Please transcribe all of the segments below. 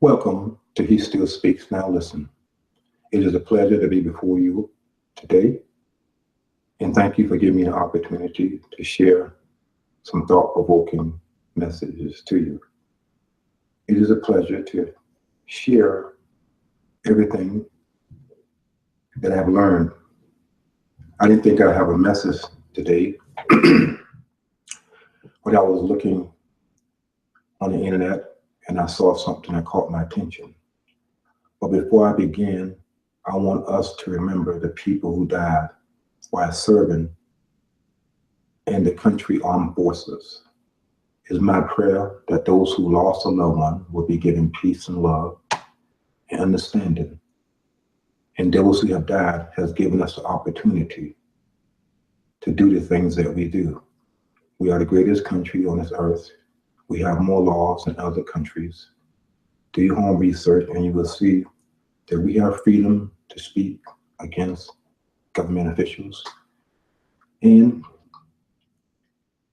Welcome to He Still Speaks Now Listen. It is a pleasure to be before you today, and thank you for giving me an opportunity to share some thought-provoking messages to you. It is a pleasure to share everything that I've learned. I didn't think I'd have a message today, but I was looking on the internet and I saw something that caught my attention. But before I begin, I want us to remember the people who died while serving in the country armed forces. It's my prayer that those who lost a loved one will be given peace and love and understanding. And those who have died has given us the opportunity to do the things that we do. We are the greatest country on this earth. We have more laws than other countries. Do your home research and you will see that we have freedom to speak against government officials. And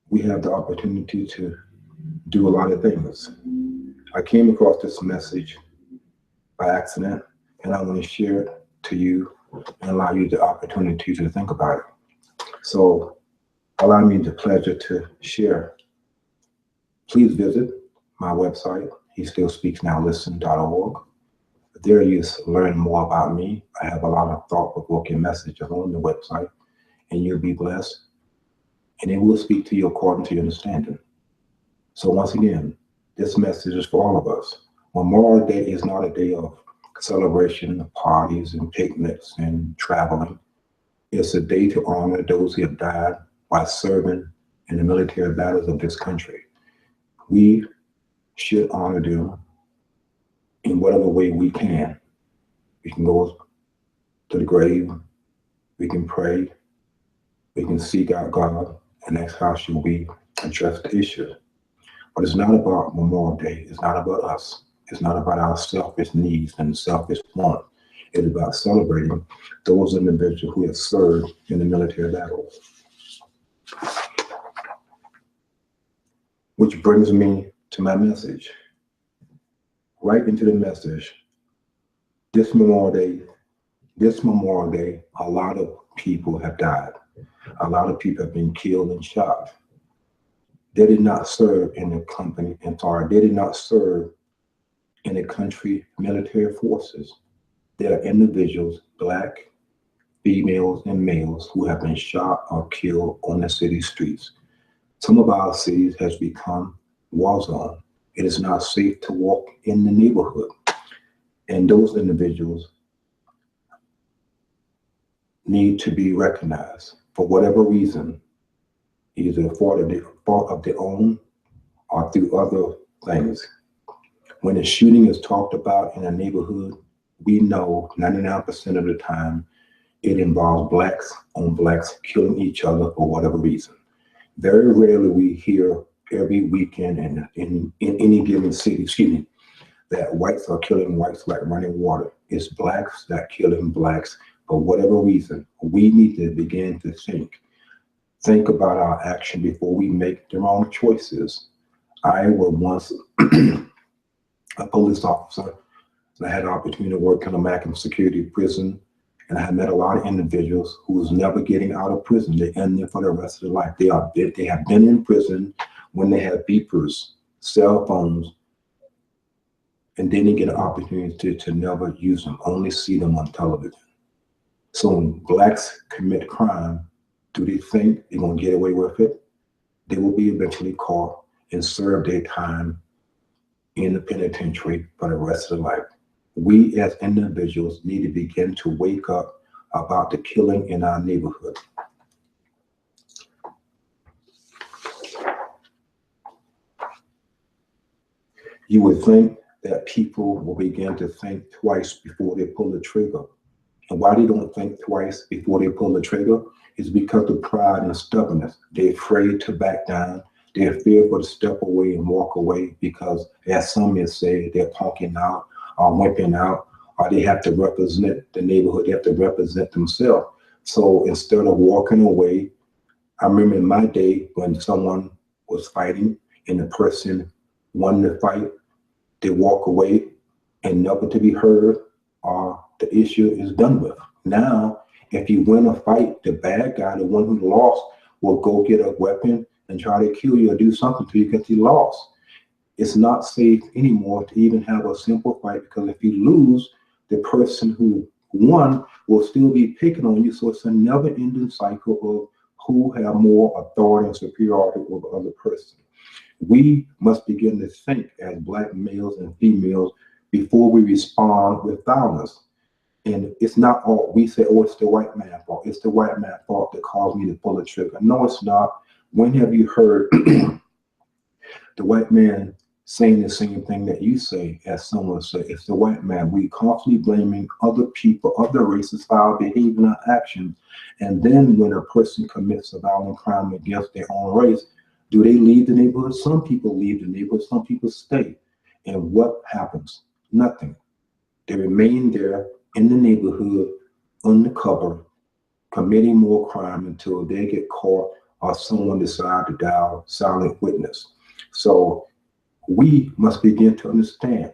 we have the opportunity to do a lot of things. I came across this message by accident, and I want to share it to you and allow you the opportunity to think about it. So allow me the pleasure to share. Please visit my website, hestillspeaksnowlisten.org. There you learn more about me. I have a lot of thought-provoking messages on the website, and you'll be blessed, and it will speak to you according to your understanding. So once again, this message is for all of us. Memorial Day is not a day of celebration, parties, and picnics and traveling. It's a day to honor those who have died while serving in the military battles of this country. We should honor them in whatever way we can. We can go to the grave, we can pray, we can seek out God, and ask how should we address the issue. But it's not about Memorial Day. It's not about us. It's not about our selfish needs and selfish wants. It's about celebrating those individuals who have served in the military battles. Which brings me to my message. Right into the message. This Memorial Day, a lot of people have died. A lot of people have been killed and shot. They did not serve in the company, they did not serve in the country military forces. There are individuals, black, females, and males who have been shot or killed on the city streets. Some of our cities has become war zone. It is not safe to walk in the neighborhood. And those individuals need to be recognized for whatever reason, either fault of their own or through other things. When a shooting is talked about in a neighborhood, we know 99% of the time it involves blacks on blacks killing each other for whatever reason. Very rarely we hear every weekend in any given city, that whites are killing whites like running water. It's blacks that are killing blacks for whatever reason. We need to begin to think about our action before we make the wrong choices. I was once a police officer, and I had the opportunity to work in a maximum security prison, and I had met a lot of individuals who was never getting out of prison. They end there for the rest of their life. They have been in prison when they had beepers, cell phones, and then they get an opportunity to never use them, only see them on television. So when blacks commit crime, do they think they're gonna get away with it? They will be eventually caught and serve their time in the penitentiary for the rest of their life. We as individuals need to begin to wake up about the killing in our neighborhood. You would think that people will begin to think twice before they pull the trigger. And why they don't think twice before they pull the trigger is because of pride and stubbornness. They're afraid to back down. They're fearful to step away and walk away because, as some may say, they're punking out or wimping out, or they have to represent the neighborhood. They have to represent themselves. So instead of walking away, I remember in my day when someone was fighting and the person won the fight, they walk away and never to be heard, or the issue is done with. Now, if you win a fight, the bad guy, the one who lost, will go get a weapon and try to kill you or do something to you because he lost. It's not safe anymore to even have a simple fight, because if you lose, the person who won will still be picking on you. So it's a never-ending cycle of who have more authority and superiority over the other person. We must begin to think as Black males and females before we respond with violence. And it's not all we say, oh, it's the white man's fault. It's the white man's fault that caused me to pull the trigger. No, it's not. When have you heard the white man saying the same thing that you say, as someone say? It's the white man. We constantly blaming other people, other races for our behavior and our actions. And then when a person commits a violent crime against their own race, do they leave the neighborhood? Some people leave the neighborhood, some people stay. And what happens? Nothing. They remain there in the neighborhood, undercover, committing more crime until they get caught or someone decides to dial silent witness. So we must begin to understand.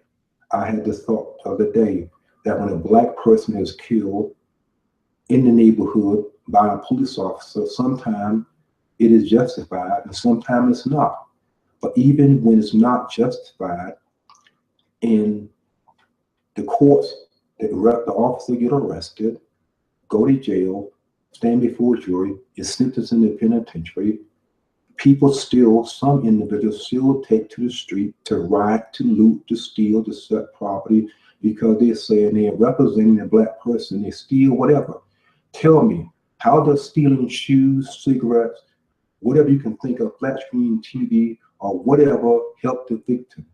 I had this thought the other day that when a Black person is killed in the neighborhood by a police officer, sometimes it is justified and sometimes it's not. But even when it's not justified, in the courts, the officer get arrested, go to jail, stand before a jury, is sentenced in the penitentiary. People still, some individuals still take to the street to riot, to loot, to steal, to set property, because they're saying they're representing a Black person, they steal whatever. Tell me, how does stealing shoes, cigarettes, whatever you can think of, flat screen TV, or whatever, help the victim?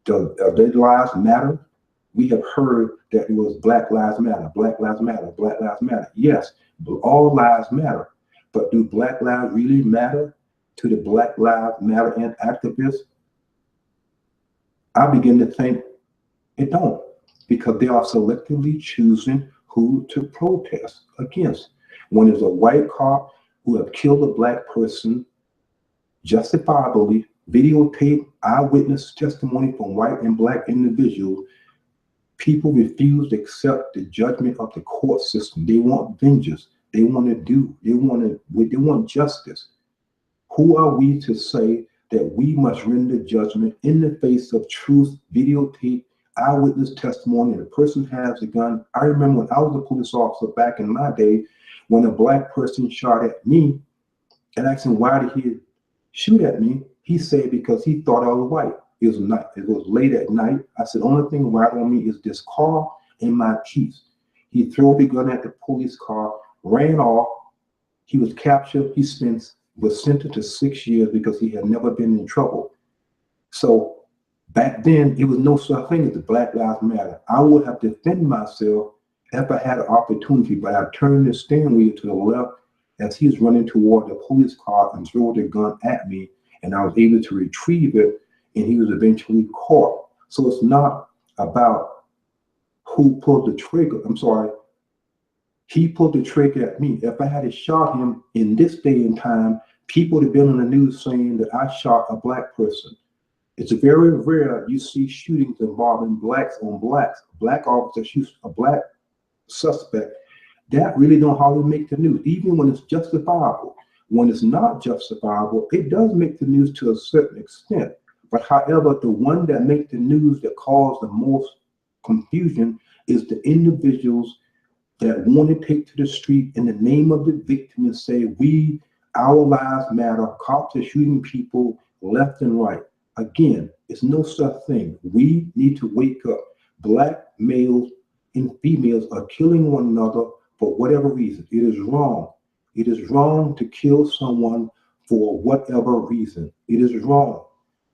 Do their lives matter? We have heard that it was Black Lives Matter, Black Lives Matter, Black Lives Matter. Yes, all lives matter. But do Black lives really matter to the Black Lives Matter and activists? I begin to think it don't, because they are selectively choosing who to protest against. When there's a white cop who have killed a Black person justifiably, videotape eyewitness testimony from white and Black individuals, people refuse to accept the judgment of the court system. They want vengeance. They want justice. Who are we to say that we must render judgment in the face of truth, videotape, eyewitness testimony, and the person has a gun? I remember when I was a police officer back in my day, when a Black person shot at me, and I asked him, why did he shoot at me? He said, because he thought I was white. It was night. It was late at night. I said, only thing right on me is this car and my keys. He threw the gun at the police car, ran off. He was captured. He was sentenced to 6 years because he had never been in trouble. So back then, it was no such thing as the Black Lives Matter. I would have defended myself if I had an opportunity, but I turned the steering wheel to the left as he was running toward the police car and threw the gun at me, and I was able to retrieve it, and he was eventually caught. So it's not about who pulled the trigger. I'm sorry. He pulled the trigger at me. If I had shot him in this day and time, people would have been on the news saying that I shot a Black person. It's very rare you see shootings involving Blacks on Blacks. Black officers shoot a Black suspect. That really don't hardly make the news, even when it's justifiable. When it's not justifiable, it does make the news to a certain extent. But however, the one that makes the news that cause the most confusion is the individuals that want to take to the street in the name of the victim and say, our lives matter. Cops are shooting people left and right. Again, it's no such thing. We need to wake up. Black males and females are killing one another for whatever reason. It is wrong. It is wrong to kill someone for whatever reason. It is wrong,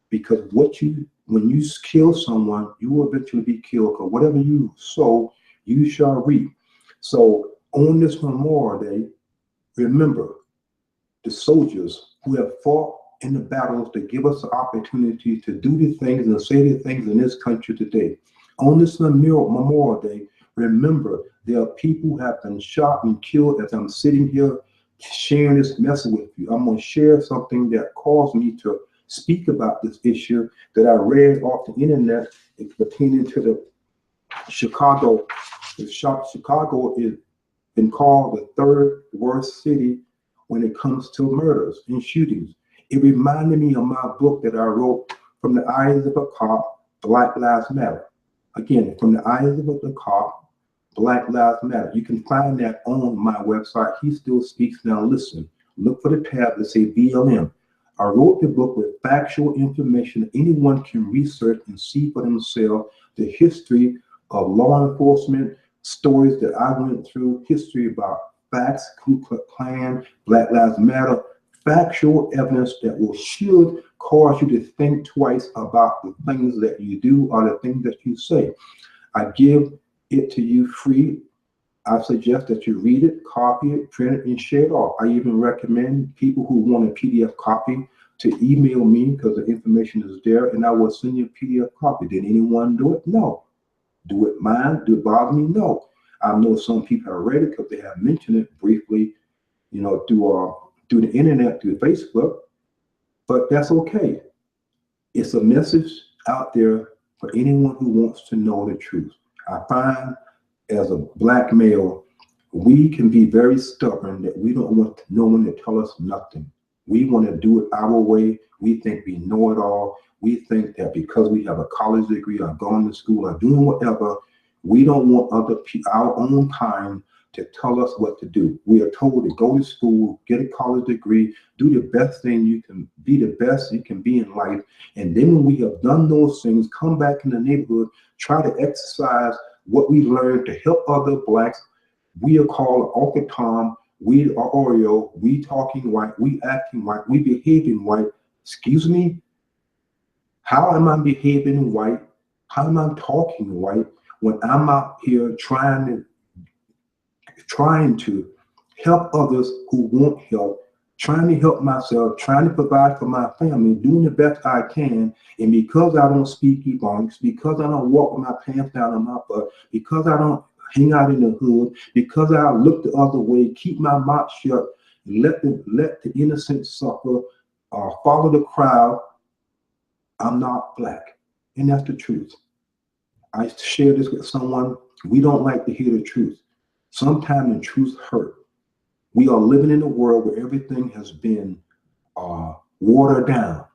because when you kill someone, you will eventually be killed. Because whatever you sow, you shall reap. So on this Memorial Day, remember the soldiers who have fought in the battles to give us the opportunity to do the things and say the things in this country today. On this Memorial Day, remember there are people who have been shot and killed. As I'm sitting here sharing this message with you, I'm going to share something that caused me to speak about this issue that I read off the internet pertaining to the Chicago is been called the third worst city when it comes to murders and shootings. It reminded me of my book that I wrote, From the Eyes of a Cop, Black Lives Matter. Again, From the Eyes of a Cop, Black Lives Matter. You can find that on my website. He Still Speaks Now. Listen, look for the tab that say BLM. I wrote the book with factual information anyone can research and see for themselves the history of law enforcement, stories that I went through, history about facts, Ku Klux Klan, Black Lives Matter, factual evidence that should cause you to think twice about the things that you do or the things that you say. I give it to you free. I suggest that you read it, copy it, print it, and share it off. I even recommend people who want a PDF copy to email me because the information is there, and I will send you a PDF copy. Did anyone do it? No. Do it mind? Do it bother me? No. I know some people have read it because they have mentioned it briefly, through the internet, through Facebook, but that's okay. It's a message out there for anyone who wants to know the truth. I find as a Black male, we can be very stubborn that we don't want no one to tell us nothing. We want to do it our way. We think we know it all. We think that because we have a college degree or gone to school or doing whatever, we don't want our own kind to tell us what to do. We are told to go to school, get a college degree, do the best thing you can, be the best you can be in life. And then when we have done those things, come back in the neighborhood, try to exercise what we learned to help other Blacks. We are called Uncle Tom, we are Oreo, we talking white, we acting white, we behaving white. Excuse me? How am I behaving white? How am I talking white when I'm out here trying to help others who want help, trying to help myself, trying to provide for my family, doing the best I can, and because I don't speak Ebonics, because I don't walk with my pants down on my butt, because I don't hang out in the hood, because I look the other way, keep my mouth shut, let the innocent suffer, follow the crowd, I'm not Black. And that's the truth. I share this with someone. We don't like to hear the truth. Sometimes the truth hurt. We are living in a world where everything has been watered down.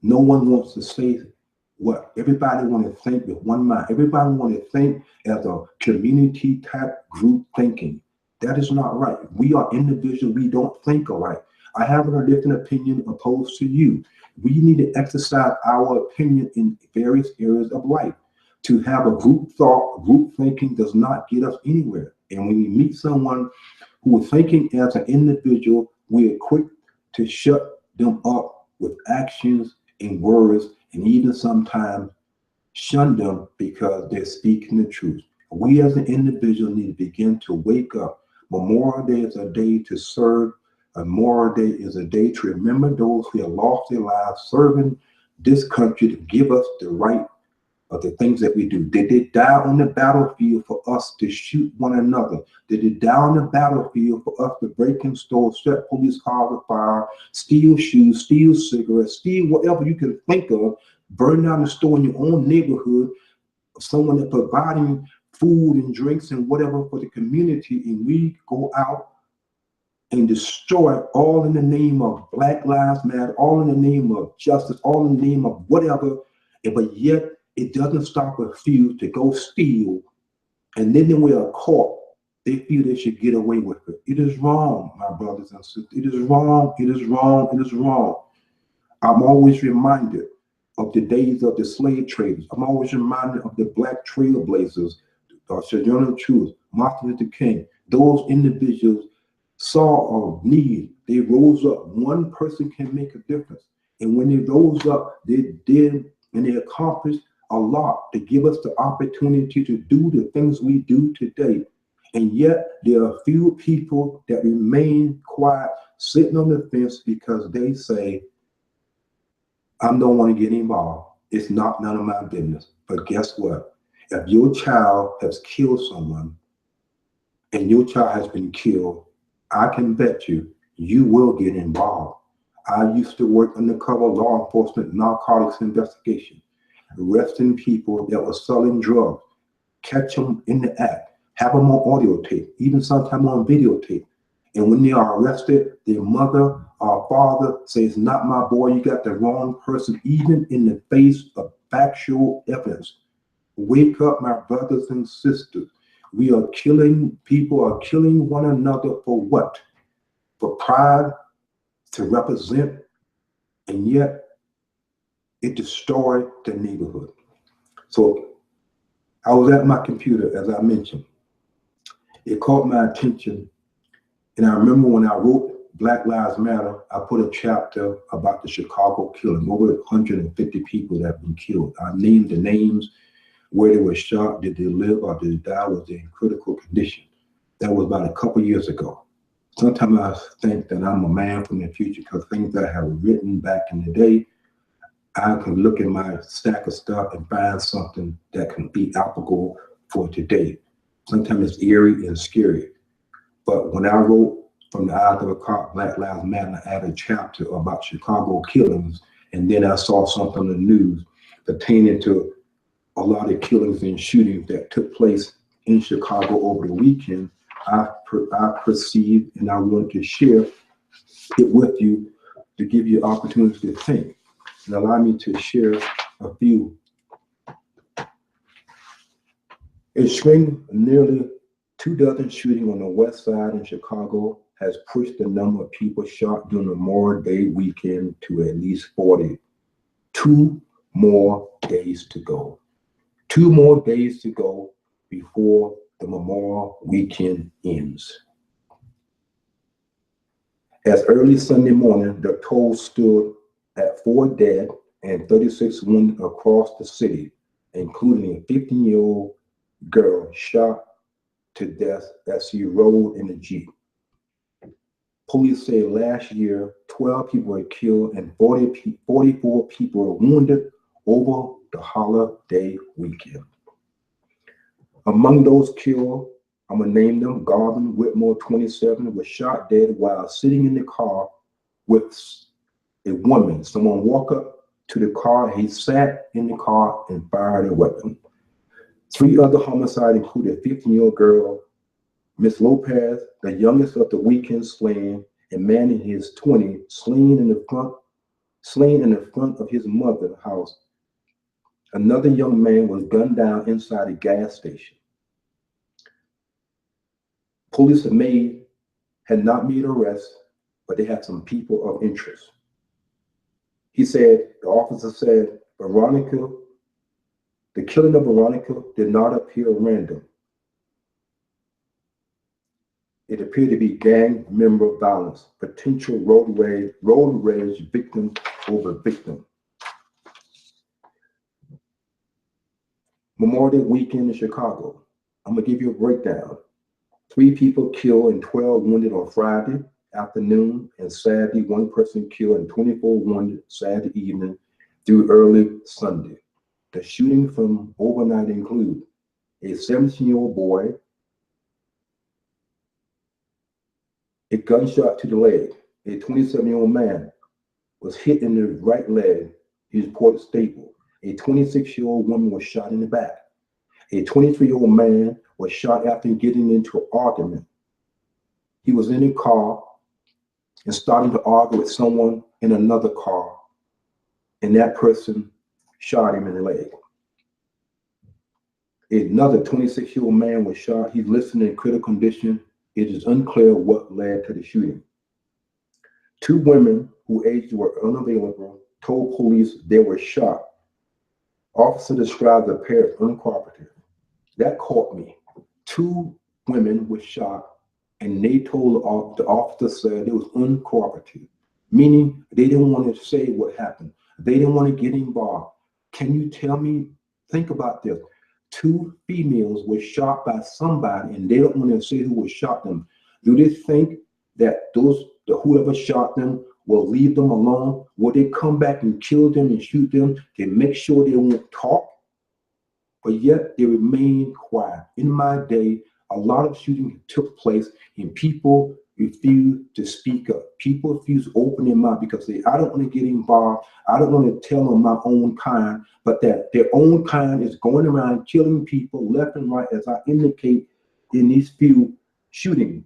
No one wants to say what everybody want to think with one mind. Everybody want to think as a community type group thinking. That is not right. We are individuals. We don't think alike. I have a different opinion opposed to you. We need to exercise our opinion in various areas of life. To have a group thought, group thinking does not get us anywhere. And when we meet someone who is thinking as an individual, we are quick to shut them up with actions and words, and even sometimes shun them because they're speaking the truth. We as an individual need to begin to wake up. Memorial Day is a day to serve. Memorial Day is a day to remember those who have lost their lives serving this country to give us the right of the things that we do. Did they die on the battlefield for us to shoot one another? Did they die on the battlefield for us to break in stores, set police cars afire, steal shoes, steal cigarettes, steal whatever you can think of, burn down the store in your own neighborhood, someone that's providing food and drinks and whatever for the community, and we go out and destroy all in the name of Black Lives Matter, all in the name of justice, all in the name of whatever, but yet it doesn't stop a few to go steal, and then when we are caught, they feel they should get away with it. It is wrong, my brothers and sisters. It is wrong, it is wrong, it is wrong. I'm always reminded of the days of the slave traders. I'm always reminded of the Black trailblazers, Sojourner Truth, Martin Luther King. Those individuals saw a need. They rose up. One person can make a difference. And when they rose up, they did and they accomplished a lot to give us the opportunity to do the things we do today. And yet there are few people that remain quiet, sitting on the fence because they say, I don't want to get involved. It's not none of my business. But guess what? If your child has killed someone and your child has been killed, I can bet you will get involved. I used to work undercover law enforcement, narcotics investigation, arresting people that were selling drugs. catch them in the act, have them on audio tape, even sometimes on videotape. And when they are arrested, their mother or father says, "Not my boy, you got the wrong person," even in the face of factual evidence. Wake up, my brothers and sisters. We are killing, people are killing one another for what? For pride, to represent, and yet it destroyed the neighborhood. So I was at my computer, as I mentioned. It caught my attention. And I remember when I wrote Black Lives Matter, I put a chapter about the Chicago killing, over 150 people that have been killed. I named the names, where they were shot, did they live or did they die, was they in critical condition. That was about a couple years ago. Sometimes I think that I'm a man from the future because things that I have written back in the day, I can look at my stack of stuff and find something that can be applicable for today. Sometimes it's eerie and scary. But when I wrote From the Eyes of a Cop, Black Lives Matter, I added a chapter about Chicago killings, and then I saw something in the news pertaining to a lot of killings and shootings that took place in Chicago over the weekend. I perceived, and I wanted to share it with you to give you opportunity to think and allow me to share a few. A string of nearly 24 shootings on the west side in Chicago has pushed the number of people shot during the Memorial Day weekend to at least 40. 2 more days to go. 2 more days to go before the Memorial weekend ends. As early Sunday morning, the toll stood at 4 dead and 36 wounded across the city, including a 15-year-old girl shot to death as she rode in a Jeep. Police say last year, 12 people were killed and 44 people were wounded over the holiday weekend. Among those killed, I'm gonna name them. Garvin Whitmore, 27, was shot dead while sitting in the car with a woman. Someone walked up to the car, he sat in the car and fired a weapon. 3 other homicides included a 15-year-old girl, Miss Lopez, the youngest of the weekend slain, a man in his 20s, slain in the front of his mother's house. Another young man was gunned down inside a gas station. Police had not made arrests, but they had some people of interest. The officer said, the killing of Veronica did not appear random. It appeared to be gang member violence, potential road rage victim over victim. Memorial Day weekend in Chicago. I'm gonna give you a breakdown. 3 people killed and 12 wounded on Friday afternoon, and Saturday, 1 person killed and 24 wounded Saturday evening through early Sunday. The shooting from overnight include a 17-year-old boy, a gunshot to the leg. A 27-year-old man was hit in the right leg. He reported stable. A 26-year-old woman was shot in the back. A 23-year-old man was shot after getting into an argument. He was in a car and starting to argue with someone in another car, and that person shot him in the leg. Another 26-year-old man was shot. He's listed in critical condition. It is unclear what led to the shooting. 2 women whose ages were unavailable told police they were shot. Officer described the pair as uncooperative. That caught me. 2 women were shot, and they told the officer said it was uncooperative, meaning they didn't want to say what happened. They didn't want to get involved. Can you tell me? Think about this. 2 females were shot by somebody, and they don't want to say who shot them. Do they think that whoever shot them will leave them alone? Will they come back and kill them and shoot them to make sure they won't talk? But yet they remain quiet. In my day, a lot of shootings took place, and people, refuse to speak up. People refuse to open their mouth because I don't want to get involved. I don't want to tell on my own kind, but that their own kind is going around killing people left and right, as I indicate in these few shootings.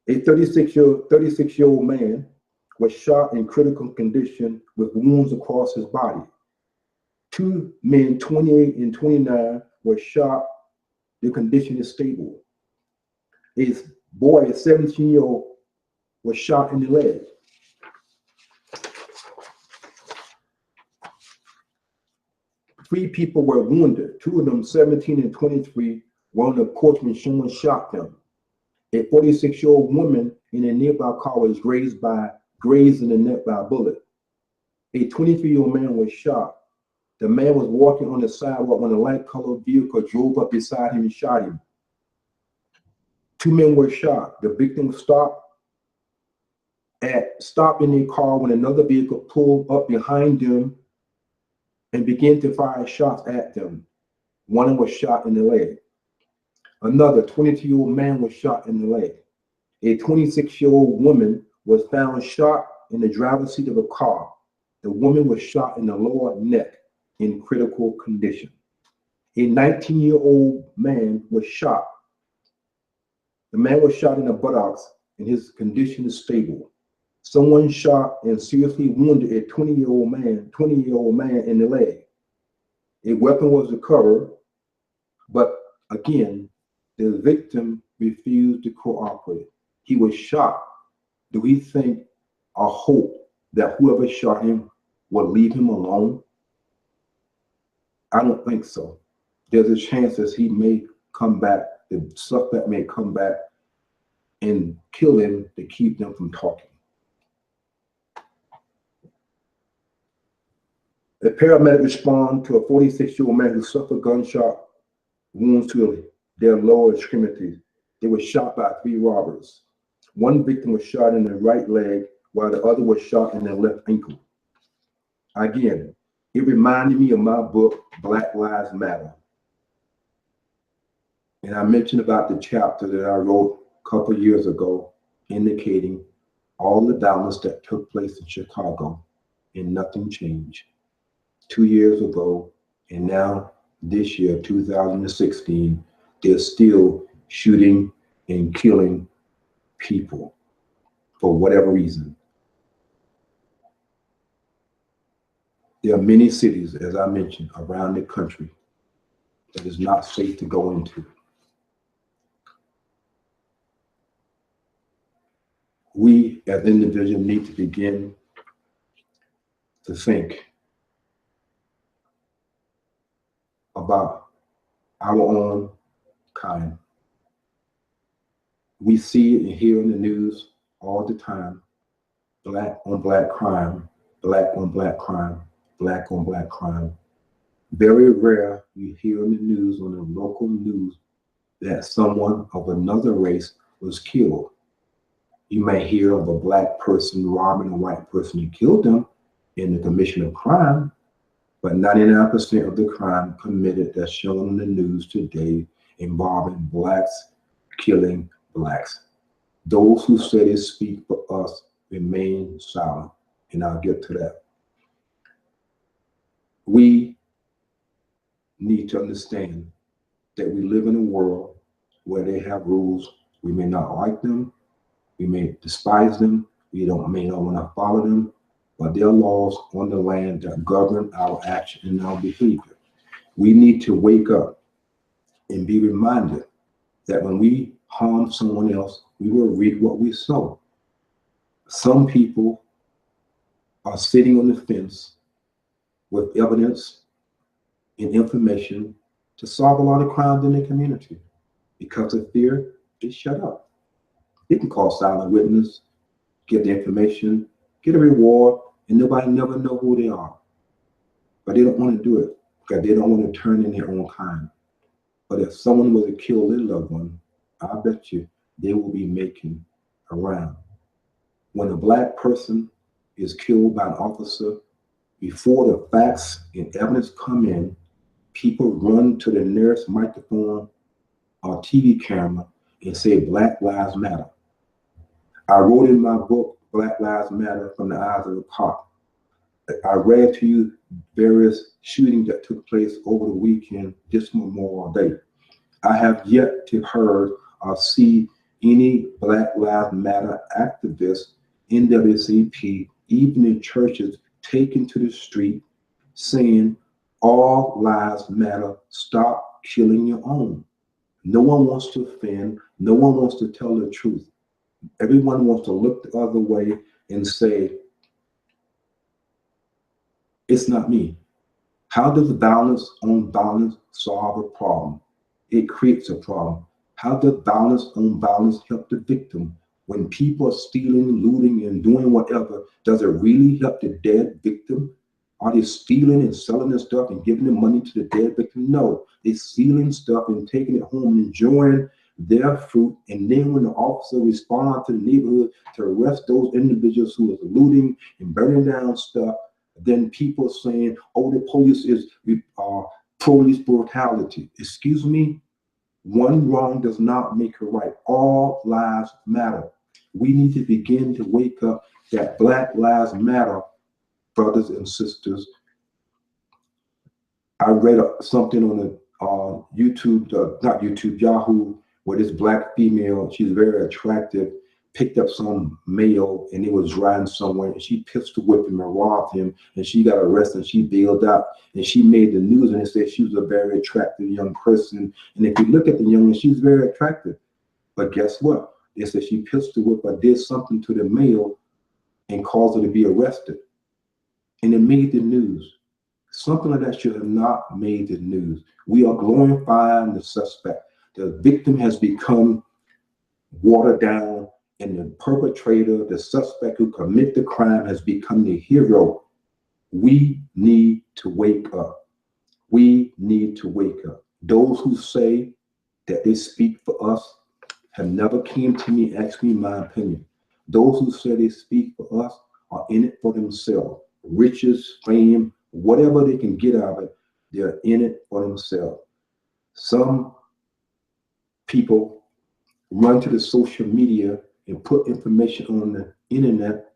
A 36-year-old man was shot in critical condition with wounds across his body. Two men, 28 and 29, were shot. Their condition is stable. A boy, a 17-year-old, was shot in the leg. Three people were wounded. Two of them, 17 and 23, were on the porch when someone shot them. A 46-year-old woman in a nearby car was grazed in the neck by a bullet. A 23-year-old man was shot. The man was walking on the sidewalk when a light-colored vehicle drove up beside him and shot him. Two men were shot. The victim stopped in their car when another vehicle pulled up behind them and began to fire shots at them. One was shot in the leg. Another 22-year-old man was shot in the leg. A 26-year-old woman was found shot in the driver's seat of a car. The woman was shot in the lower neck in critical condition. A 19-year-old man was shot. The man was shot in the buttocks and his condition is stable. Someone shot and seriously wounded a 20-year-old man in the leg. A weapon was recovered, but again, the victim refused to cooperate. He was shot. Do we think or hope that whoever shot him will leave him alone? I don't think so. There's a chance that he may come back, the suspect may come back and kill him to keep them from talking. A paramedic responded to a 46-year-old man who suffered gunshot wounds to their lower extremities. They were shot by 3 robbers. One victim was shot in the right leg, while the other was shot in the left ankle. Again, it reminded me of my book, Black Lives Matter. And I mentioned about the chapter that I wrote a couple of years ago, indicating all the violence that took place in Chicago and nothing changed. 2 years ago, and now this year, 2016, they're still shooting and killing people for whatever reason. There are many cities, as I mentioned, around the country that is not safe to go into. We as individuals need to begin to think about our own kind. We see it and hear in the news all the time, black on black crime, black on black crime, black on black crime. Very rare you hear in the news, on the local news, that someone of another race was killed. You may hear of a black person robbing a white person and killed them in the commission of crime, but 99% of the crime committed that's shown in the news today involving blacks killing blacks. Those who say they speak for us remain silent, and I'll get to that. We need to understand that we live in a world where they have rules. We may not like them, we may despise them, may not want to follow them, but there are laws on the land that govern our action and our behavior. We need to wake up and be reminded that when we harm someone else, we will reap what we sow. Some people are sitting on the fence with evidence and information to solve a lot of crimes in their community. Because of fear, they shut up. They can call silent witness, get the information, get a reward, and nobody never know who they are. But they don't want to do it because they don't want to turn in their own kind. But if someone was to kill their loved one, I bet you they will be making a round. When a black person is killed by an officer, before the facts and evidence come in, people run to the nearest microphone or TV camera and say Black Lives Matter. I wrote in my book, Black Lives Matter from the Eyes of a Cop. I read to you various shootings that took place over the weekend, this Memorial Day. I have yet to hear or see any Black Lives Matter activists, NAACP, even in churches, taken to the street saying, all lives matter, stop killing your own. No one wants to offend, no one wants to tell the truth. Everyone wants to look the other way and say, it's not me. How does violence on violence solve a problem? It creates a problem. How does violence on violence help the victim? When people are stealing, looting, and doing whatever, does it really help the dead victim? Are they stealing and selling their stuff and giving the money to the dead victim? No, they're stealing stuff and taking it home and enjoying their fruit. And then when the officer responds to the neighborhood to arrest those individuals who are looting and burning down stuff, then people saying, oh, the police is police brutality. Excuse me, one wrong does not make a right. All lives matter. We need to begin to wake up that Black Lives Matter, brothers and sisters. I read something on the YouTube, not YouTube, Yahoo, where this black female, she's very attractive, picked up some male and he was driving somewhere and she pistol whipped him and robbed him and she got arrested and she bailed out and she made the news and it said she was a very attractive young person. And if you look at the young man, she's very attractive. But guess what? They said she pistol whipped or did something to the male and caused her to be arrested. And it made the news. Something like that should have not made the news. We are glorifying the suspect. The victim has become watered down, and the perpetrator, the suspect who commit the crime, has become the hero. We need to wake up. We need to wake up. Those who say that they speak for us have never came to me and asked me my opinion. Those who say they speak for us are in it for themselves. Riches, fame, whatever they can get out of it, they're in it for themselves. Some people run to the social media and put information on the internet.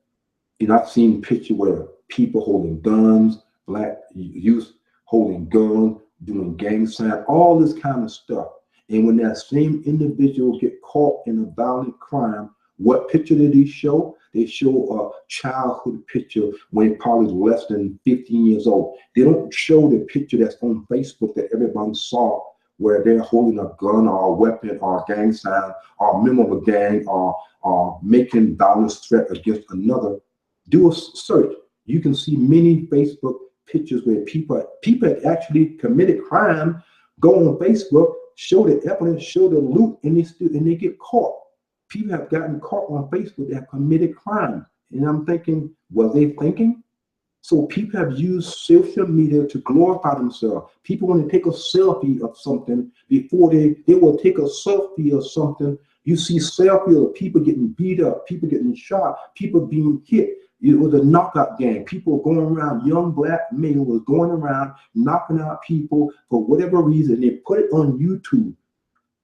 And I've seen pictures where people holding guns, black youth holding guns, doing gang signs, all this kind of stuff. And when that same individual get caught in a violent crime, what picture did they show? They show a childhood picture when probably less than 15 years old. They don't show the picture that's on Facebook that everybody saw, where they're holding a gun or a weapon or a gang sign or a member of a gang or making violence threat against another. Do a search. You can see many Facebook pictures where people actually committed crime, go on Facebook, show the evidence, show the loot, and they get caught. People have gotten caught on Facebook that have committed crime. And I'm thinking, was they thinking? So people have used social media to glorify themselves. People want to take a selfie of something before they will take a selfie of something. You see selfie of people getting beat up, people getting shot, people being hit. It was a knockout gang. People going around, young black men was going around knocking out people for whatever reason. They put it on YouTube.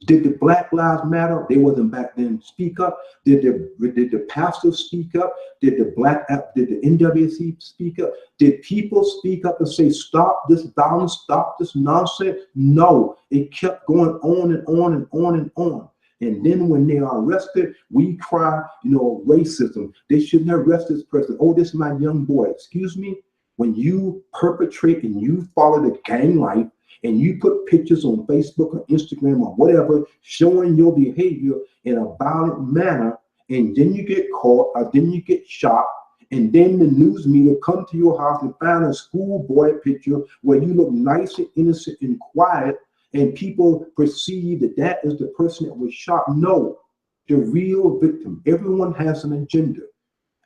Did the Black Lives Matter? They wasn't back then. Speak up. Did the pastors speak up? Did the NWC speak up? Did people speak up and say, stop this violence, stop this nonsense? No, it kept going on and on and on and on. And then when they are arrested, we cry, racism. They shouldn't arrest this person. Oh, this is my young boy. Excuse me? When you perpetrate and you follow the gang life, and you put pictures on Facebook or Instagram or whatever showing your behavior in a violent manner, and then you get caught or then you get shot, and then the news media come to your house and find a schoolboy picture where you look nice and innocent and quiet, and people perceive that that is the person that was shot. No, the real victim. Everyone has an agenda.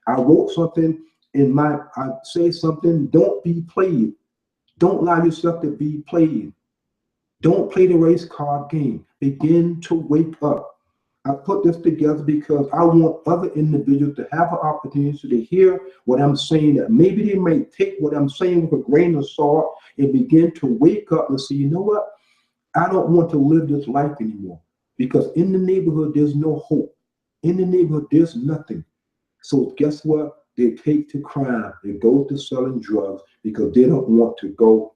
I wrote something I say something, don't be played. Don't allow yourself to be played. Don't play the race card game. Begin to wake up. I put this together because I want other individuals to have an opportunity to hear what I'm saying, that maybe they may take what I'm saying with a grain of salt and begin to wake up and say, you know what? I don't want to live this life anymore. because in the neighborhood, there's no hope. In the neighborhood, there's nothing. So guess what? They take to crime. They go to selling drugs because they don't want to go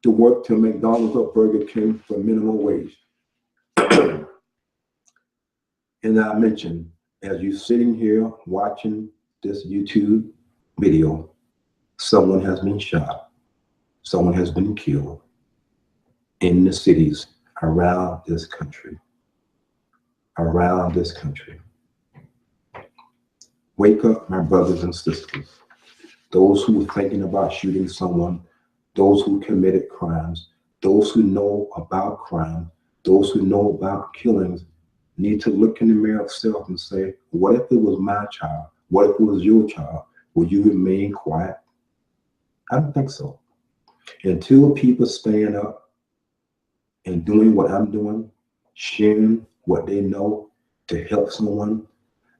to work to McDonald's or Burger King for minimum wage. And I mentioned, as you're sitting here watching this YouTube video, someone has been shot. Someone has been killed in the cities around this country. Around this country. Wake up, my brothers and sisters. Those who are thinking about shooting someone, those who committed crimes, those who know about crime, those who know about killings, need to look in the mirror of self and say, what if it was my child? What if it was your child? Will you remain quiet? I don't think so. Until people stand up and doing what I'm doing, sharing what they know to help someone,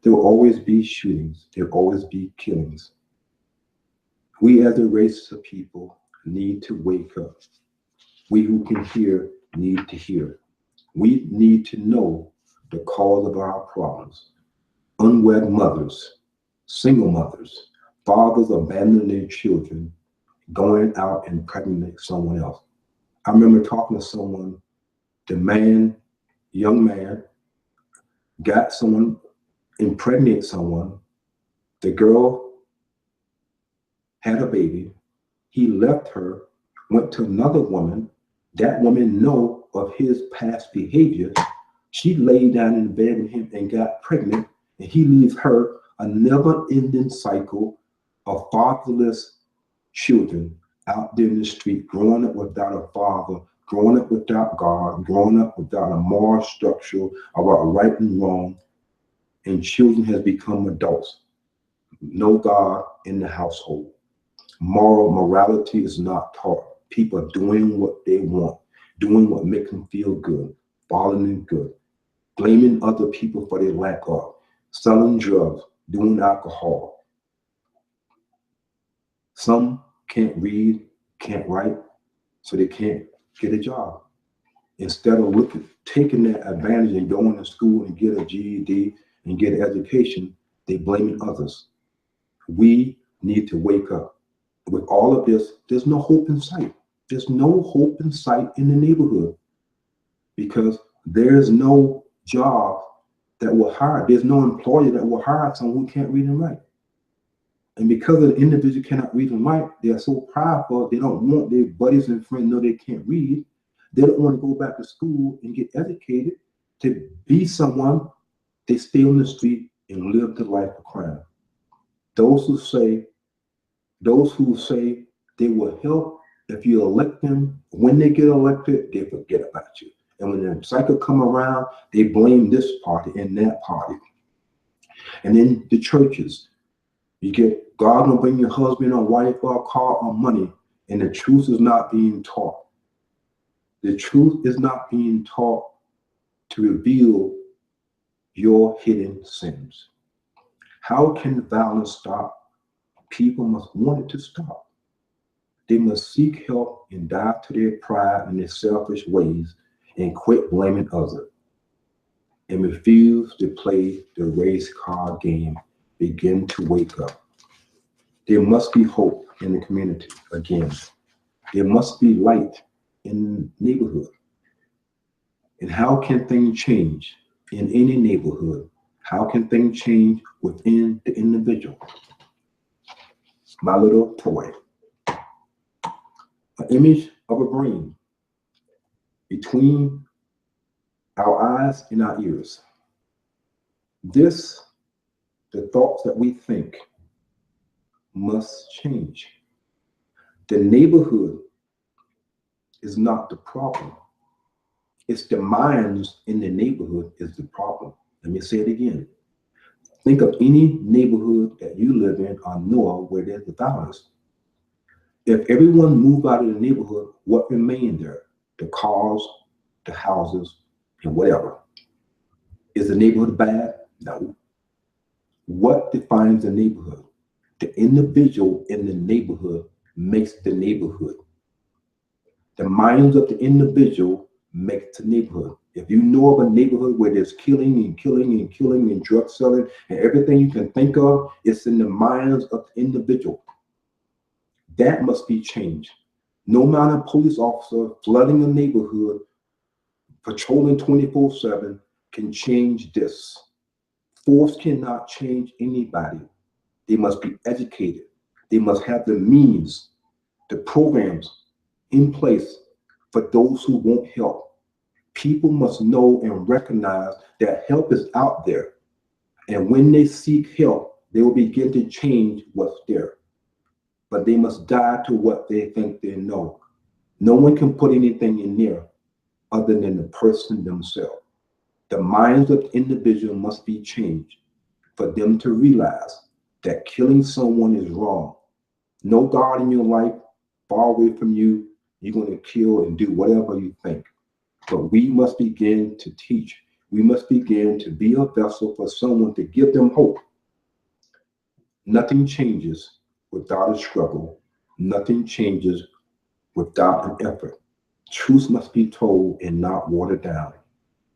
there will always be shootings. There will always be killings. We as a race of people need to wake up. We who can hear need to hear. We need to know the cause of our problems. Unwed mothers, single mothers, fathers abandoning their children, going out and impregnating someone else. I remember talking to someone, young man, got someone, impregnated someone. The girl had a baby. He left her, went to another woman. That woman know of his past behavior. She laid down in bed with him and got pregnant, and he leaves her a never-ending cycle of fatherless children out there in the street, growing up without a father, growing up without God, growing up without a moral structure about right and wrong, and children has become adults. No God in the household. Morality is not taught. People are doing what they want, doing what makes them feel good, following good, blaming other people for their lack of, selling drugs, doing alcohol. Some can't read, can't write, so they can't get a job. Instead of taking that advantage and going to school and get a GED and get an education, they blaming others. We need to wake up. With all of this, there's no hope in sight. There's no hope in sight in the neighborhood because there's no job that will hire. There's no employer that will hire someone who can't read and write. And because the individual cannot read and write, they're so prideful, they don't want their buddies and friends know they can't read. They don't want to go back to school and get educated to be someone. They stay on the street and live the life of crime. Those who say they will help if you elect them, when they get elected, they forget about you. And when the cycle come around, they blame this party and that party. And then the churches, you get God will bring your husband or wife or a car or money, and the truth is not being taught. The truth is not being taught to reveal your hidden sins. How can violence stop? People must want it to stop. They must seek help and die to their pride and their selfish ways and quit blaming others and refuse to play the race card game. Begin to wake up. There must be hope in the community again. There must be light in the neighborhood. And how can things change in any neighborhood? How can things change within the individual? My little toy. An image of a brain between our eyes and our ears. The thoughts that we think must change. The neighborhood is not the problem. It's the minds in the neighborhood is the problem. Let me say it again. Think of any neighborhood that you live in or know of where there's violence. If everyone moved out of the neighborhood, what remained there? The cars, the houses, and whatever. Is the neighborhood bad? No. What defines the neighborhood? The individual in the neighborhood makes the neighborhood. The minds of the individual makes the neighborhood. If you know of a neighborhood where there's killing and killing and killing and drug selling and everything you can think of, it's in the minds of the individual. That must be changed. No amount of police officer flooding a neighborhood, patrolling 24/7 can change this. Force cannot change anybody. They must be educated. They must have the means, the programs in place for those who want help. People must know and recognize that help is out there. And when they seek help, they will begin to change what's there. But they must die to what they think they know. No one can put anything in there other than the person themselves. The minds of the individual must be changed for them to realize that killing someone is wrong. No God in your life, far away from you, you're going to kill and do whatever you think. But we must begin to teach. We must begin to be a vessel for someone to give them hope. Nothing changes without a struggle. Nothing changes without an effort. Truth must be told and not watered down.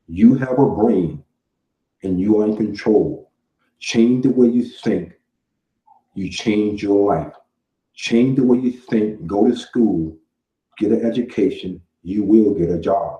You have a brain and you are in control. Change the way you think. You change your life. Change the way you think. Go to school, get an education. You will get a job.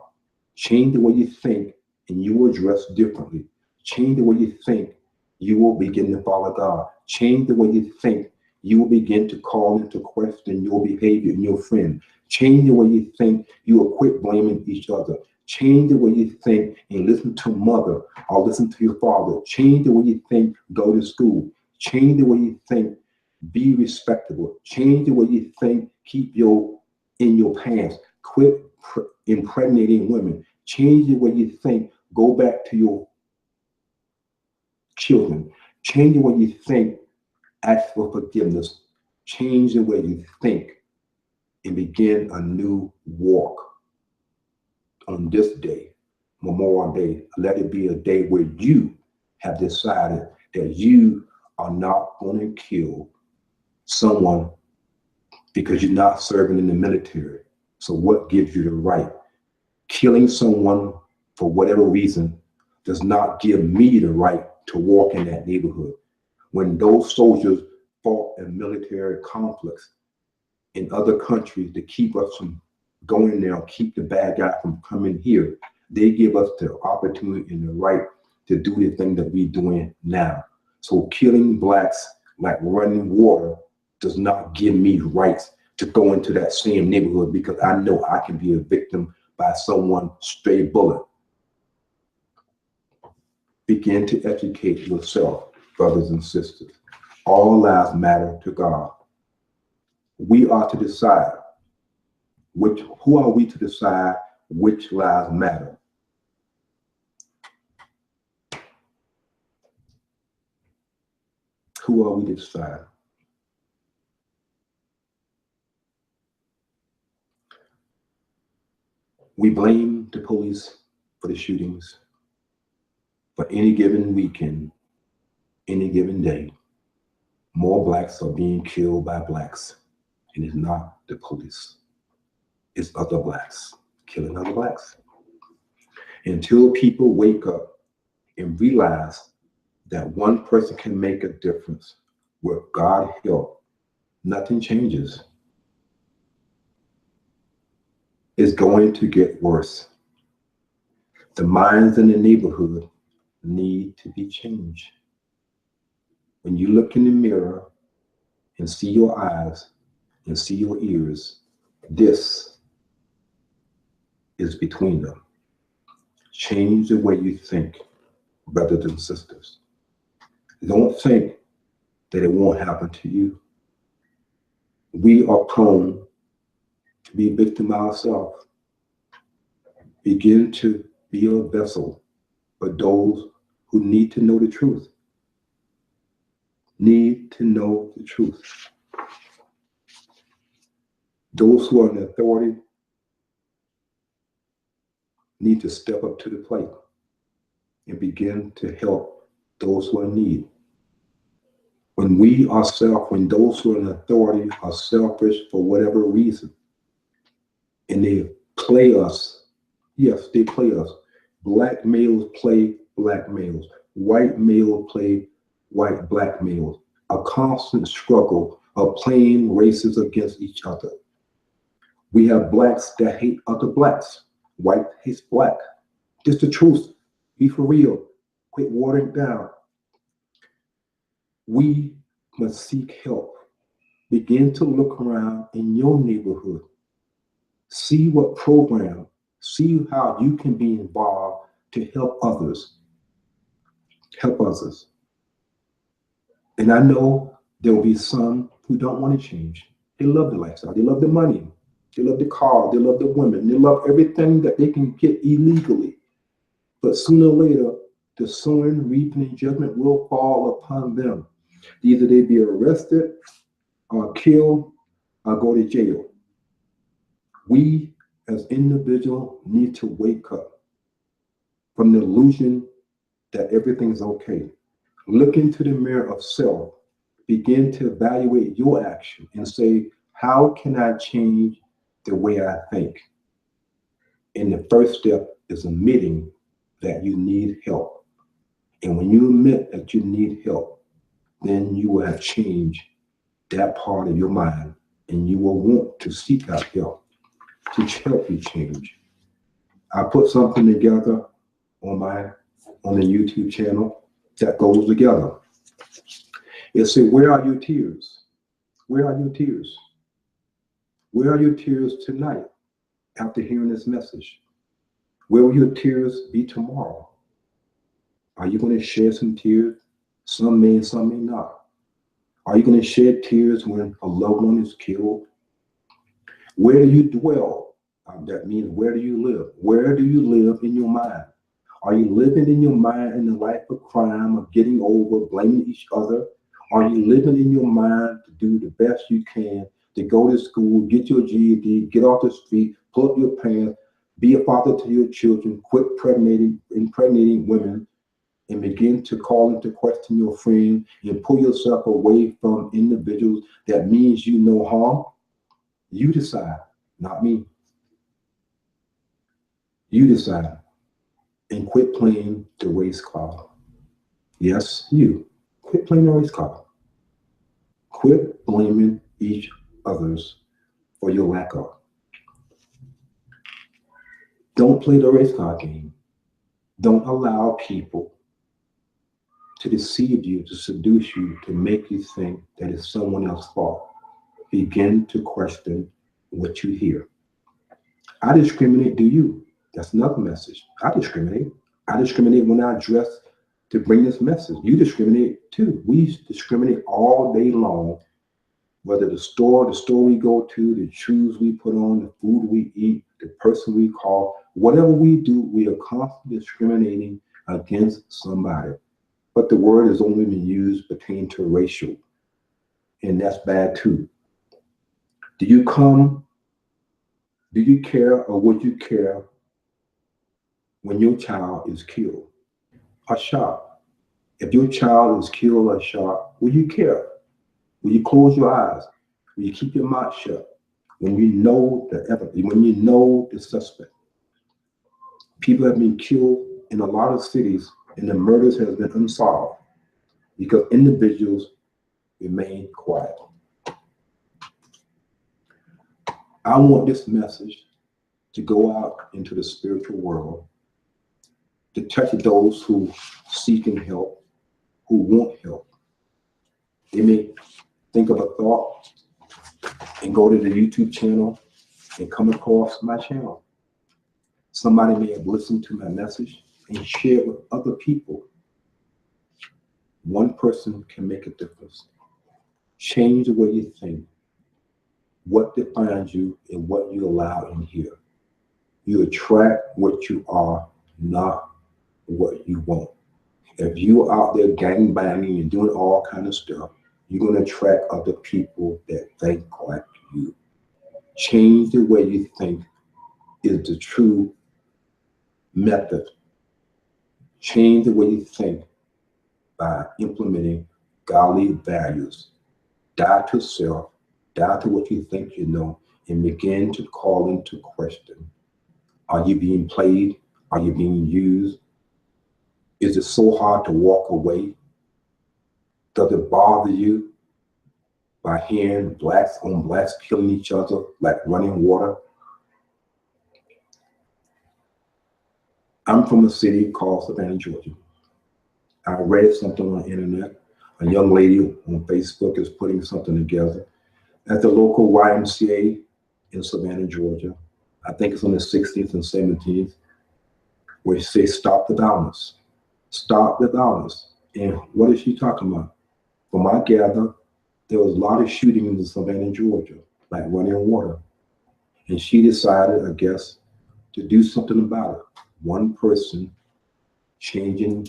Change the way you think and you will dress differently. Change the way you think, you will begin to follow God. Change the way you think, you will begin to call into question your behavior and your friend. Change the way you think, you will quit blaming each other. Change the way you think and listen to mother or listen to your father. Change the way you think, go to school. Change the way you think, be respectable. Change the way you think, keep in your pants. Quit impregnating women. Change the way you think, go back to your children. Change the way you think, ask for forgiveness. Change the way you think and begin a new walk. On this day, Memorial Day, let it be a day where you have decided that you are not going to kill someone because you're not serving in the military. So what gives you the right? Killing someone for whatever reason does not give me the right to walk in that neighborhood. When those soldiers fought in military conflicts in other countries to keep us from going there, keep the bad guy from coming here, they give us the opportunity and the right to do the thing that we're doing now. So killing blacks like running water does not give me rights to go into that same neighborhood because I know I can be a victim by someone stray bullet. Begin to educate yourself, brothers and sisters. All lives matter to God. We are to decide who are we to decide which lives matter. Who are we to decide? We blame the police for the shootings. For any given weekend, any given day, more blacks are being killed by blacks. And it's not the police. It's other blacks killing other blacks. Until people wake up and realize that one person can make a difference, with God's help, nothing changes. It's going to get worse. The minds in the neighborhood need to be changed. When you look in the mirror and see your eyes and see your ears, this is between them. Change the way you think, brothers and sisters. Don't think that it won't happen to you. We are prone to be victim ourselves. Begin to be a vessel for those who need to know the truth. Need to know the truth. Those who are in authority need to step up to the plate and begin to help those who are in need. When those who are in authority are selfish for whatever reason, and they play us, yes, they play us. Black males play black males. White males play black males. A constant struggle of playing races against each other. We have blacks that hate other blacks. White hates black. Just the truth. Be for real. Quit watering down. We must seek help. Begin to look around in your neighborhood. See what program, see how you can be involved to help others. Help others. And I know there will be some who don't want to change. They love the lifestyle. They love the money. They love the car. They love the women. They love everything that they can get illegally. But sooner or later, the sowing, reaping, and judgment will fall upon them. Either they be arrested or killed or go to jail. We as individuals need to wake up from the illusion that everything's okay. Look into the mirror of self. Begin to evaluate your action and say, how can I change the way I think? And the first step is admitting that you need help. And when you admit that you need help, then you will have changed that part of your mind, and you will want to seek out help to help you change. I put something together on the YouTube channel that goes together. It said, where are your tears? Where are your tears? Where are your tears tonight after hearing this message? Where will your tears be tomorrow? Are you going to shed some tears? Some may, some may not. Are you going to shed tears when a loved one is killed? Where do you dwell? That means, where do you live? Where do you live in your mind? Are you living in your mind in the life of crime, of getting over, blaming each other? Are you living in your mind to do the best you can, to go to school, get your GED, get off the street, pull up your pants, be a father to your children, quit impregnating women, and begin to call into question your friend and pull yourself away from individuals that means you no harm? You decide, not me. You decide. And quit playing the race card. Yes, you. Quit playing the race card. Quit blaming each others for your lack of. Don't play the race card game. Don't allow people to deceive you, to seduce you, to make you think that it's someone else's fault. Begin to question what you hear. I discriminate, do you? That's another message. I discriminate. I discriminate when I dress to bring this message. You discriminate too. We discriminate all day long, whether the store we go to, the shoes we put on, the food we eat, the person we call, whatever we do, we are constantly discriminating against somebody. But the word is only been used pertaining to racial, and that's bad too. Do you care, or would you care when your child is killed or shot? If your child is killed or shot, will you care? Will you close your eyes? Will you keep your mouth shut when you know the evidence, when you know the suspect? People have been killed in a lot of cities, and the murders have been unsolved because individuals remain quiet. I want this message to go out into the spiritual world, to touch those who seeking help, who want help. They may think of a thought and go to the YouTube channel and come across my channel. Somebody may have listened to my message and share it with other people. One person can make a difference. Change the way you think. What defines you and what you allow in here. You attract what you are, not what you want. If you're out there gang banging and doing all kind of stuff, you're going to attract other people that think like you. Change the way you think is the true method. Change the way you think by implementing godly values. Die to self, die to what you think you know, and begin to call into question. Are you being played? Are you being used? Is it so hard to walk away? Does it bother you by hearing blacks on blacks killing each other like running water? I'm from a city called Savannah, Georgia. I read something on the internet. A young lady on Facebook is putting something together at the local YMCA in Savannah, Georgia. I think it's on the 16th and 17th, where she says, stop the violence. Stop the violence. And what is she talking about? From what I gather, there was a lot of shootings in Savannah, Georgia, like running water. And she decided, I guess, to do something about it. One person changing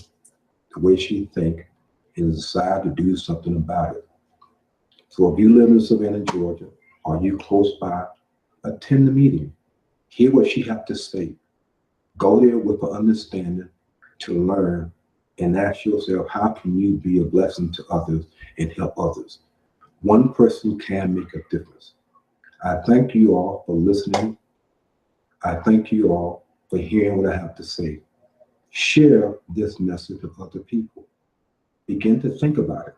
the way she think and decide to do something about it. So if you live in Savannah, Georgia, or you close by, attend the meeting. Hear what she has to say. Go there with an understanding to learn and ask yourself, how can you be a blessing to others and help others? One person can make a difference. I thank you all for listening. I thank you all for hearing what I have to say. Share this message with other people. Begin to think about it.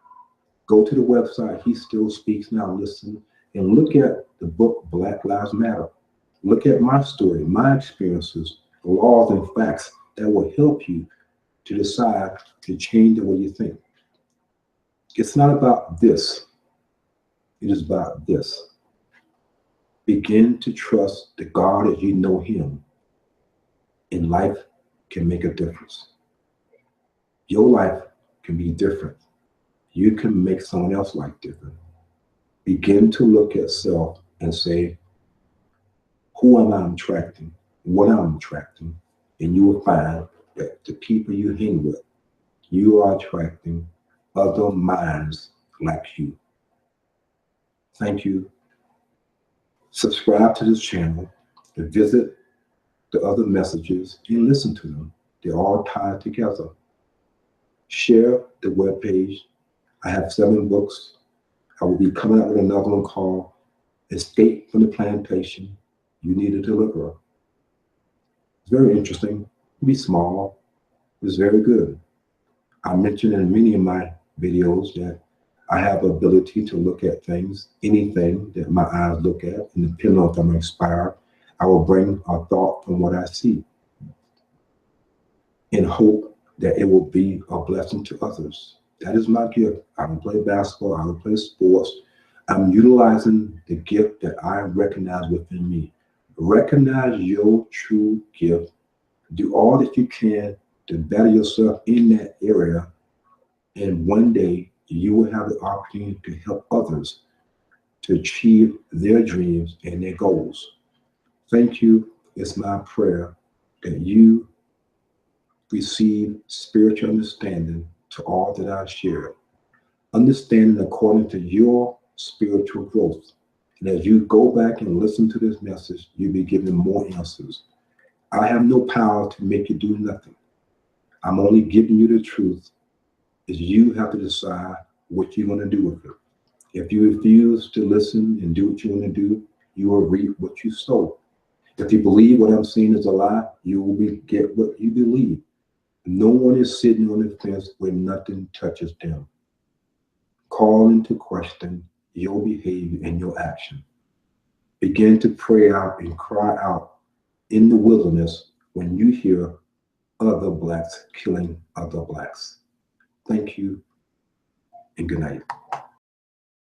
Go to the website, He Still Speaks Now, listen, and look at the book, Black Lives Matter. Look at my story, my experiences, laws and facts that will help you to decide to change the way you think. It's not about this. It is about this. Begin to trust the God as you know Him, and life can make a difference. Your life can be different. You can make someone else's life different. Begin to look at self and say, who am I attracting? What I'm attracting? And you will find that the people you hang with, you are attracting other minds like you. Thank you. Subscribe to this channel and visit the other messages and listen to them. They're all tied together. Share the webpage. I have 7 books. I will be coming out with another one called Escape from the Plantation. You Need a Deliverer. It's very interesting. It'll be small. It's very good. I mentioned in many of my videos that I have the ability to look at things, anything that my eyes look at, and depending on if I'm inspired, I will bring a thought from what I see in hope that it will be a blessing to others. That is my gift. I don't play basketball. I don't play sports. I'm utilizing the gift that I recognize within me. Recognize your true gift. Do all that you can to better yourself in that area. And one day you will have the opportunity to help others to achieve their dreams and their goals. Thank you. It's my prayer that you receive spiritual understanding to all that I share. Understanding according to your spiritual growth. And as you go back and listen to this message, you'll be given more answers. I have no power to make you do nothing. I'm only giving you the truth. Is you have to decide what you want to do with it. If you refuse to listen and do what you want to do, you will reap what you sow. If you believe what I'm saying is a lie, you will get what you believe. No one is sitting on the fence where nothing touches them. Call into question your behavior and your action. Begin to pray out and cry out in the wilderness when you hear other blacks killing other blacks. Thank you and good night.